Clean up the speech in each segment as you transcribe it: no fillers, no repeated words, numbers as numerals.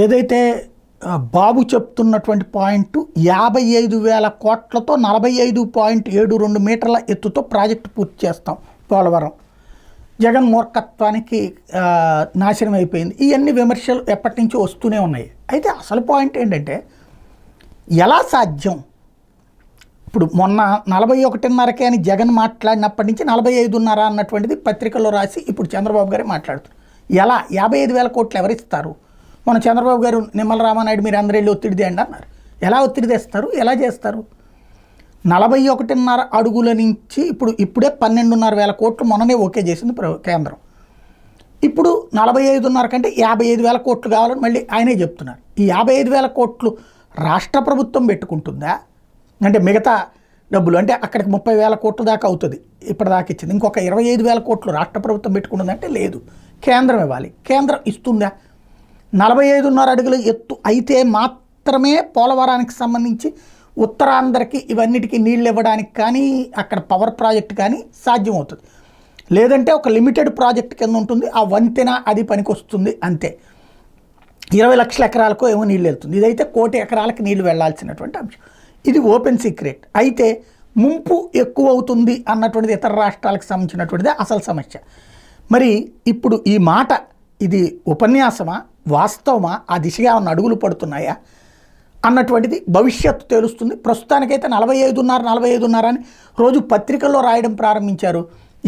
ఏదైతే బాబు చెప్తున్నటువంటి పాయింట్ 55,000 కోట్లతో 45.72 మీటర్ల ఎత్తుతో ప్రాజెక్టు పూర్తి చేస్తాం పోలవరం. జగన్ మూర్ఖత్వానికి నాశనం అయిపోయింది. ఇవన్నీ విమర్శలు ఎప్పటి నుంచో వస్తూనే ఉన్నాయి. అయితే అసలు పాయింట్ ఏంటంటే ఎలా సాధ్యం? ఇప్పుడు మొన్న 41.5కే అని జగన్ మాట్లాడినప్పటి నుంచి 45.5 అన్నటువంటిది పత్రికల్లో రాసి ఇప్పుడు చంద్రబాబు గారే మాట్లాడుతారు. ఎలా 55,000 కోట్లు ఎవరిస్తారు? మన చంద్రబాబు గారు నిమ్మల రామానాయుడు మీరు అందరూ వెళ్ళి ఒత్తిడి తేండి అన్నారు. ఎలా ఒత్తిడి తెస్తారు? ఎలా చేస్తారు? 41.5 అడుగుల నుంచి ఇప్పుడే 12,500 కోట్లు మొన్ననే ఓకే చేసింది కేంద్రం. ఇప్పుడు 45.5 కంటే 55,000 కోట్లు కావాలని మళ్ళీ ఆయనే చెప్తున్నారు. ఈ 55,000 కోట్లు రాష్ట్ర ప్రభుత్వం పెట్టుకుంటుందా? అంటే మిగతా డబ్బులు అంటే అక్కడికి 30,000 కోట్ల దాకా అవుతుంది ఇప్పటిదాకా ఇచ్చింది. ఇంకొక 25,000 కోట్లు రాష్ట్ర ప్రభుత్వం పెట్టుకుంటుందంటే లేదు, కేంద్రం ఇవ్వాలి. కేంద్రం ఇస్తుందా? 45.5 అడుగుల ఎత్తు అయితే మాత్రమే పోలవరానికి సంబంధించి ఉత్తరాంధ్రకి ఇవన్నిటికీ నీళ్ళు ఇవ్వడానికి కానీ అక్కడ పవర్ ప్రాజెక్ట్ కానీ సాధ్యమవుతుంది. లేదంటే ఒక లిమిటెడ్ ప్రాజెక్ట్ కింద ఉంటుంది, ఆ వంతెన అది పనికొస్తుంది అంతే. 20 లక్షల ఎకరాలకు ఏమో నీళ్ళు వెళ్తుంది. ఇదైతే 1 కోటి ఎకరాలకు నీళ్ళు వెళ్లాల్సినటువంటి అంశం. ఇది ఓపెన్ సీక్రెట్. అయితే ముంపు ఎక్కువ అవుతుంది అన్నటువంటిది ఇతర రాష్ట్రాలకు సంబంధించినటువంటిది అసలు సమస్య. మరి ఇప్పుడు ఈ మాట ఇది ఉపన్యాసమా, వాస్తవమా, ఆ దిశగా ఉన్న అడుగులు పడుతున్నాయా అన్నటువంటిది భవిష్యత్తు తెలుస్తుంది. ప్రస్తుతానికైతే 45.5 అని రోజు పత్రికల్లో రాయడం ప్రారంభించారు.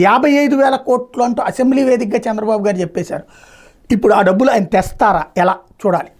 55,000 కోట్లు అంటూ అసెంబ్లీ వేదికగా చంద్రబాబు గారు చెప్పేశారు. ఇప్పుడు ఆ డబ్బులు ఆయన తెస్తారా ఎలా చూడాలి.